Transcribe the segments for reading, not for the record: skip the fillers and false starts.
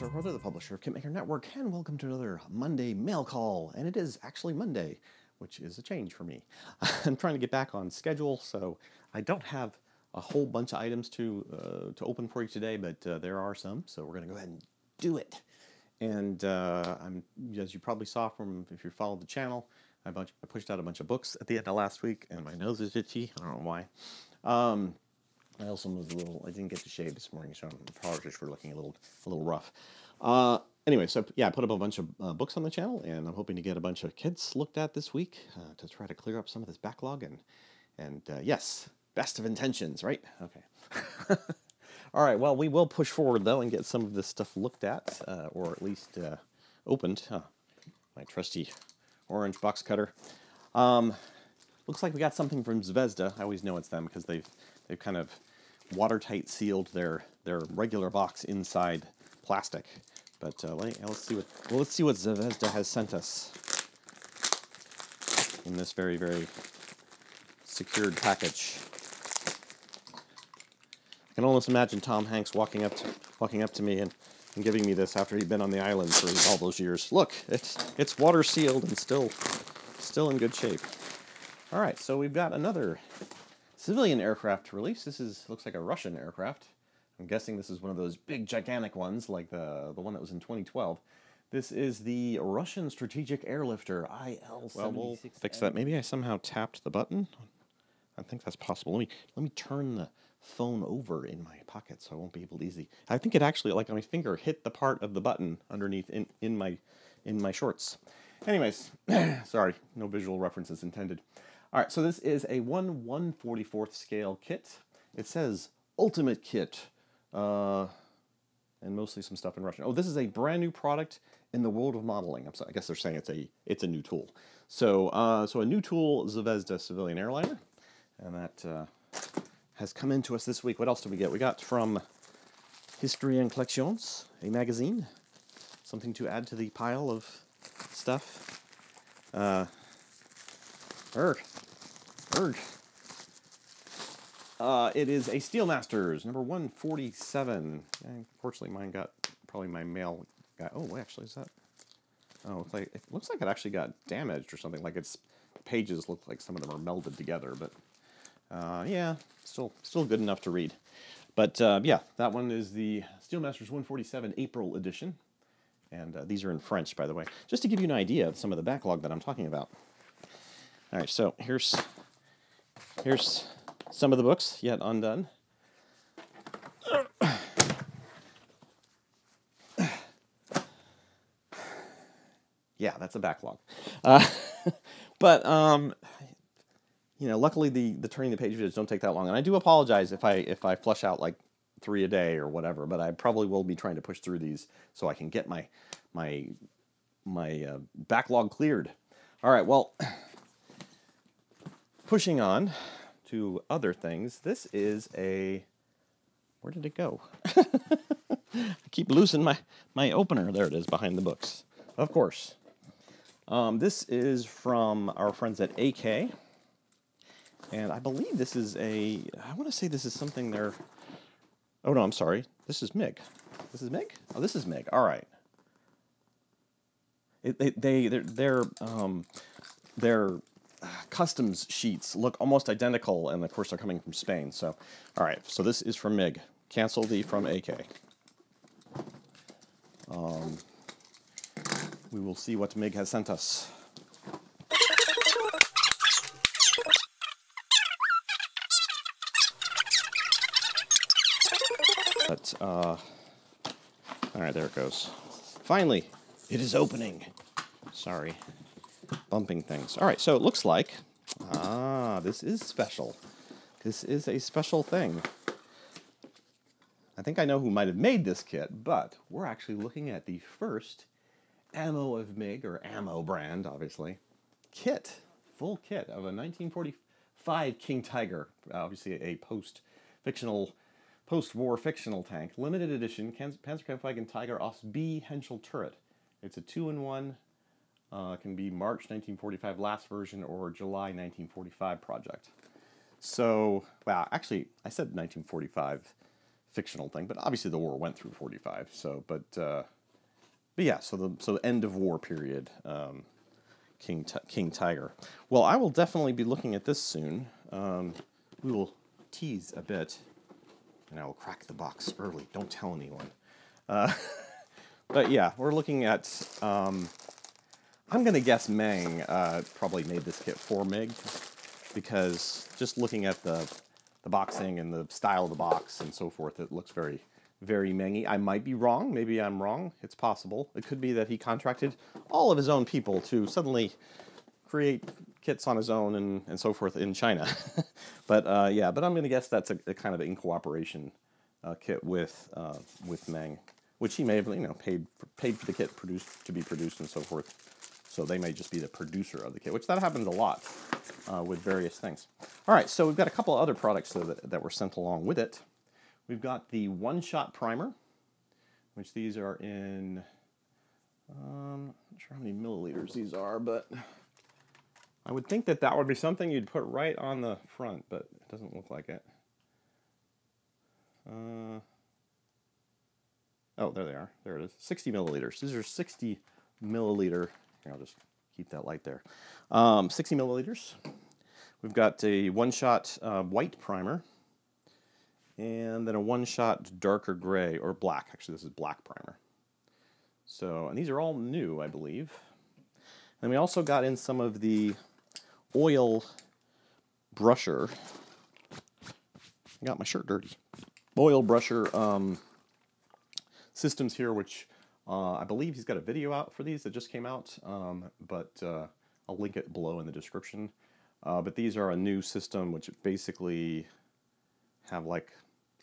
Star Brother, the publisher of Kitmaker Network, and welcome to another Monday mail call. And it is actually Monday, which is a change for me. I'm trying to get back on schedule, so I don't have a whole bunch of items to open for you today, but there are some, so we're going to go ahead and do it. And as you probably saw from if you followed the channel, I pushed out a bunch of books at the end of last week, and my nose is itchy. I don't know why. I also was I didn't get to shave this morning, so I'm apologies for looking a little rough. Anyway, so yeah, I put up a bunch of books on the channel, and I'm hoping to get a bunch of kits looked at this week to try to clear up some of this backlog. And yes, best of intentions, right? Okay. All right, well, we will push forward, though, and get some of this stuff looked at, or at least opened. My trusty orange box cutter. Looks like we got something from Zvezda. I always know it's them because they've kind of watertight sealed their regular box inside plastic. But let's see what Zvezda has sent us in this very, very secured package. I can almost imagine Tom Hanks walking up to me and giving me this after he'd been on the island for all those years. Look, it's water sealed and still in good shape. All right, so we've got another civilian aircraft release. This looks like a Russian aircraft. I'm guessing this is one of those big, gigantic ones, like the one that was in 2012. This is the Russian Strategic Airlifter IL-76. Well, we'll fix that. Maybe I somehow tapped the button. I think that's possible. Let me turn the phone over in my pocket so I won't be able to easily. I think it actually, like my finger, hit the part of the button underneath in my shorts. Anyways, sorry, no visual references intended. All right, so this is a 1/144th scale kit. It says Ultimate Kit, and mostly some stuff in Russian. Oh, this is a brand new product in the world of modeling. I guess they're saying it's a new tool. So a new tool, Zvezda civilian airliner, and that has come into us this week. What else did we get? We got from History and Collections, a magazine, something to add to the pile of stuff. It is a Steelmasters, number 147. Unfortunately, mine probably my mail got, oh, actually, is that? Oh, it looks like it actually got damaged or something, like its pages look like some of them are melded together, but yeah, still good enough to read. But yeah, that one is the Steelmasters 147 April edition, and these are in French, by the way, just to give you an idea of some of the backlog that I'm talking about. All right, so here's some of the books yet undone. Yeah, that's a backlog. But you know, luckily the turning the page videos don't take that long, and I do apologize if I flush out like 3 a day or whatever, but I probably will be trying to push through these so I can get my backlog cleared. All right, well, pushing on to other things. This is a, where did it go? I keep losing my opener. There it is behind the books. Of course. This is from our friends at AK. And I believe this is I want to say this is something they're, oh no, I'm sorry. This is MiG. This is MiG? Oh, this is MiG. All right. Their customs sheets look almost identical, and of course they're coming from Spain. So, all right. So this is from MiG. Cancel the from AK. We will see what MiG has sent us. But, all right, there it goes. Finally, it is opening. Sorry, bumping things. All right, so it looks like, this is special. This is a special thing. I think I know who might have made this kit, but we're actually looking at the first Ammo of MiG, or Ammo brand, obviously, kit, full kit of a 1945 King Tiger, obviously a post-war fictional tank, limited edition Panzerkampfwagen Tiger Aus B Henschel turret. It's a 2-in-1, can be March 1945 last version or July 1945 project. So, well, actually, I said 1945 fictional thing, but obviously the war went through 45. So, but But yeah, so the end of war period, King Tiger. Well, I will definitely be looking at this soon. We will tease a bit, and I will crack the box early. Don't tell anyone. But yeah, we're looking at. I'm gonna guess Meng probably made this kit for Meg, because just looking at the boxing and the style of the box and so forth, it looks very, very Mengy. I might be wrong. Maybe I'm wrong. It's possible. It could be that he contracted all of his own people to suddenly create kits on his own and so forth in China. But yeah, but I'm going to guess that's a kind of in cooperation kit with Meng, which he may have paid for the kit to be produced and so forth. So they may just be the producer of the kit, which that happens a lot with various things. All right, so we've got a couple of other products that were sent along with it. We've got the one-shot primer, which these are in, I'm not sure how many milliliters these are, but I would think that would be something you'd put right on the front, but it doesn't look like it. Oh, there they are. There it is. 60 milliliters. These are 60 milliliter. Here, I'll just keep that light there. 60 milliliters. We've got a one-shot white primer, and then a one-shot darker gray, or black. Actually, this is black primer. So, and these are all new, I believe. And we also got in some of the Oilbrusher. I got my shirt dirty. Oilbrusher systems here, which I believe he's got a video out for these that just came out, but I'll link it below in the description. But these are a new system which basically have like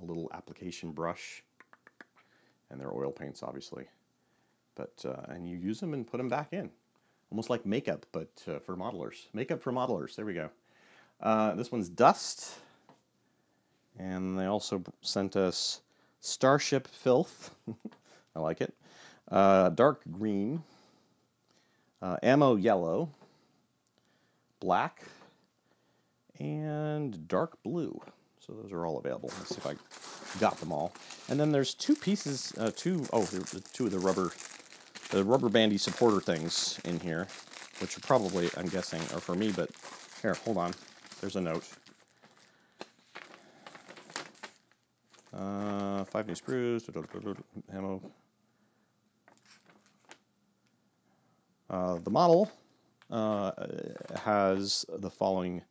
a little application brush, and they're oil paints, obviously. But and you use them and put them back in, almost like makeup, but for modelers. Makeup for modelers. There we go. This one's Dust, and they also sent us Starship Filth. I like it. Dark green, ammo yellow, black, and dark blue. So those are all available. Let's see if I got them all. And then there's two pieces, two of the rubber bandy supporter things in here, which are probably, I'm guessing, are for me, but here, hold on. There's a note. 5 new screws, ammo. The model has the following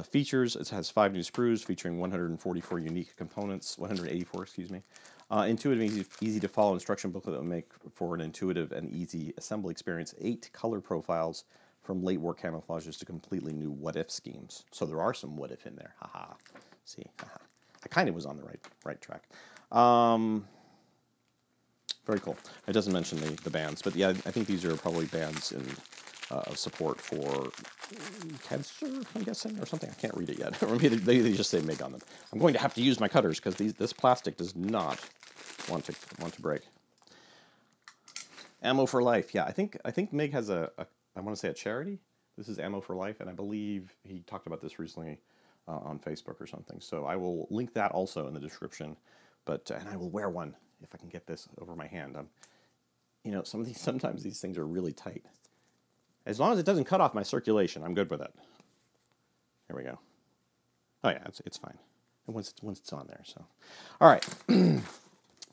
features. It has 5 new screws featuring 144 unique components, 184, excuse me. Intuitive, easy to follow instruction booklet that will make for an intuitive and easy assembly experience. 8 color profiles from late war camouflages to completely new what-if schemes. So there are some what-if in there. Haha. See, haha. I kind of was on the right track. Very cool. It doesn't mention the bands, but yeah, I think these are probably bands in support for cancer, I'm guessing, or something. I can't read it yet. Or maybe they just say Meg on them. I'm going to have to use my cutters because this plastic does not want to break. Ammo for Life. Yeah, I think Meg has I want to say a charity. This is Ammo for Life, and I believe he talked about this recently on Facebook or something. So I will link that also in the description. And I will wear one if I can get this over my hand. Sometimes these things are really tight. As long as it doesn't cut off my circulation, I'm good with it. There we go. Oh yeah, it's fine. And once it's on there, so. All right.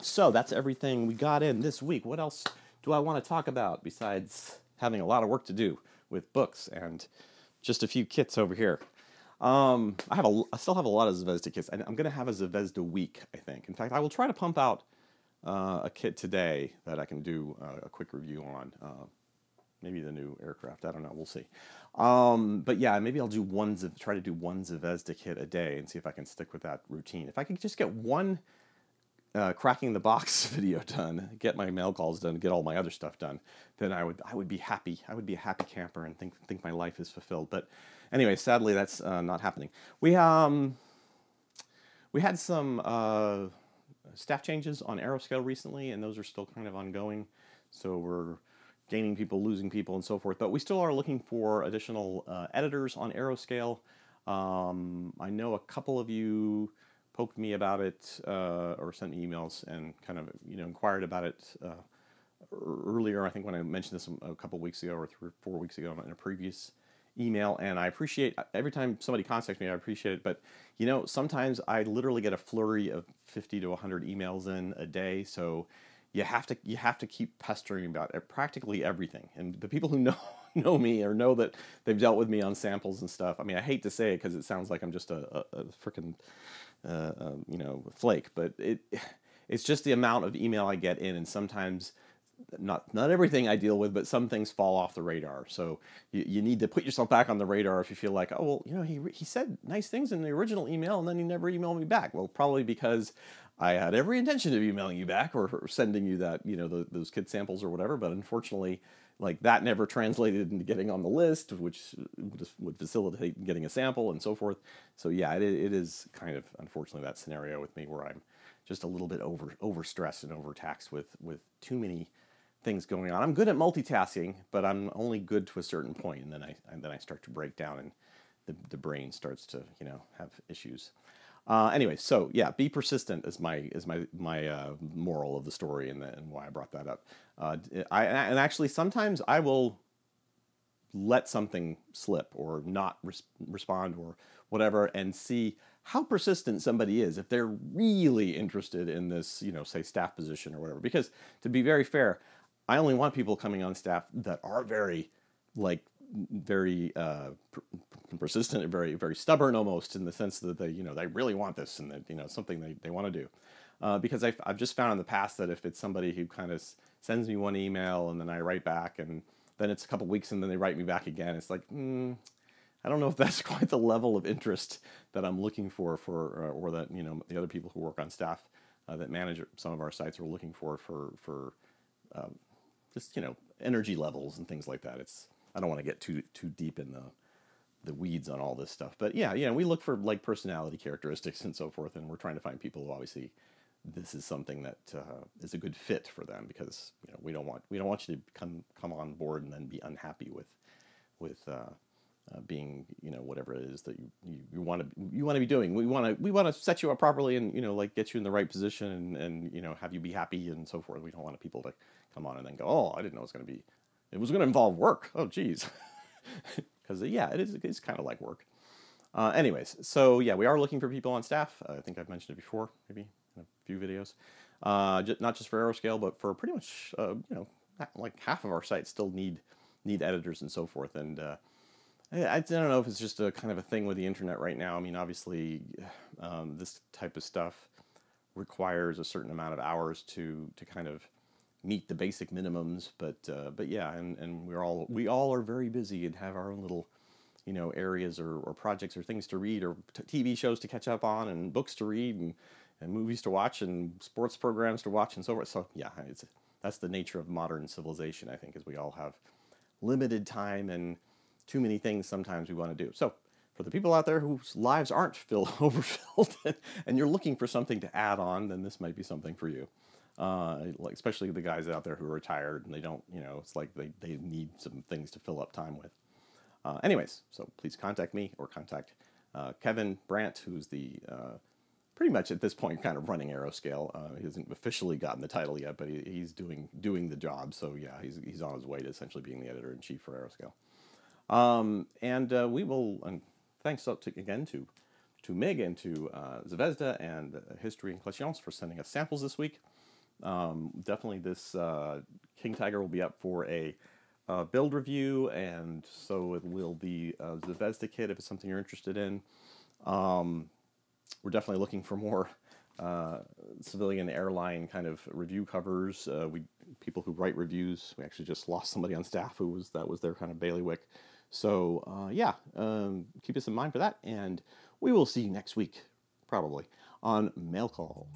So that's everything we got in this week. What else do I want to talk about besides having a lot of work to do with books and just a few kits over here? I still have a lot of Zvezda kits. I'm going to have a Zvezda week, I think. In fact, I will try to pump out a kit today that I can do a quick review on. Maybe the new aircraft. I don't know. We'll see. But yeah, maybe I'll try to do one Zvezda kit a day and see if I can stick with that routine. If I could just get one cracking the box video done, get my mail calls done, get all my other stuff done, then I would be happy. I would be a happy camper and think my life is fulfilled. But anyway, sadly, that's not happening. We had some staff changes on Aeroscale recently, and those are still kind of ongoing. So we're gaining people, losing people, and so forth. But we still are looking for additional editors on Aeroscale. I know a couple of you poked me about it or sent me emails and kind of inquired about it earlier, I think when I mentioned this a couple weeks ago or 3 or 4 weeks ago in a previous email, and I appreciate every time somebody contacts me, I appreciate it. But you know, sometimes I literally get a flurry of 50 to 100 emails in a day, so you have to keep pestering about practically everything. And the people who know me or know that they've dealt with me on samples and stuff. I mean, I hate to say it because it sounds like I'm just a freaking you know, flake, but it's just the amount of email I get in, and sometimes not everything I deal with, but some things fall off the radar. So you need to put yourself back on the radar if you feel like, oh, well, you know, he said nice things in the original email and then he never emailed me back. Well, probably because I had every intention of emailing you back or sending you that, you know, those kit samples or whatever. But unfortunately, like that never translated into getting on the list, which would facilitate getting a sample and so forth. So yeah, it is kind of unfortunately that scenario with me where I'm just a little bit overstressed and overtaxed with too many things going on. I'm good at multitasking, but I'm only good to a certain point, and then I start to break down, and the brain starts to, you know, have issues. Anyway, so yeah, be persistent is my moral of the story, and why I brought that up. And actually sometimes I will let something slip or not respond or whatever, and see how persistent somebody is if they're really interested in this, you know, say staff position or whatever. Because to be very fair, I only want people coming on staff that are very, like, very persistent and very, very stubborn almost, in the sense that they, you know, they really want this and that, you know, something they want to do. Because I've just found in the past that if it's somebody who kind of sends me one email and then I write back, and then it's a couple weeks and then they write me back again, it's like, I don't know if that's quite the level of interest that I'm looking for or that, you know, the other people who work on staff that manage some of our sites are looking for just, you know, energy levels and things like that. I don't want to get too deep in the weeds on all this stuff, but yeah, you know, we look for like personality characteristics and so forth, and we're trying to find people who obviously this is something that is a good fit for them, because, you know, we don't want you to come on board and then be unhappy with being, you know, whatever it is that you want to be doing. We want to set you up properly and, you know, like get you in the right position and you know, have you be happy and so forth. We don't want people to come on and then go, oh, I didn't know it was going to involve work. Oh, geez. Because yeah, it's kind of like work. Anyways, so yeah, we are looking for people on staff. I think I've mentioned it before, maybe in a few videos. Not just for Aeroscale, but for pretty much, you know, like half of our sites still need editors and so forth. And I don't know if it's just a kind of a thing with the internet right now. I mean, obviously, this type of stuff requires a certain amount of hours to kind of meet the basic minimums. But yeah, and we all are very busy and have our own little, you know, areas or projects or things to read or TV shows to catch up on and books to read and movies to watch and sports programs to watch and so forth. So yeah, that's the nature of modern civilization, I think, is we all have limited time and too many things sometimes we want to do. So for the people out there whose lives aren't overfilled and you're looking for something to add on, then this might be something for you. Like especially the guys out there who are retired and they don't, you know, it's like they need some things to fill up time with. Anyways, so please contact me or contact Kevin Brandt, who's the pretty much at this point kind of running Aeroscale. He hasn't officially gotten the title yet, but he's doing the job. So yeah, he's on his way to essentially being the editor-in-chief for Aeroscale. We will, and thanks again to Meng and to Zvezda and History and Questions for sending us samples this week. Definitely this King Tiger will be up for a build review, and so it will be the Zvezda kit if it's something you're interested in. We're definitely looking for more civilian airline kind of review covers. People who write reviews. We actually just lost somebody on staff that was their kind of bailiwick. So yeah, keep us in mind for that, and we will see you next week, probably, on Mail Call.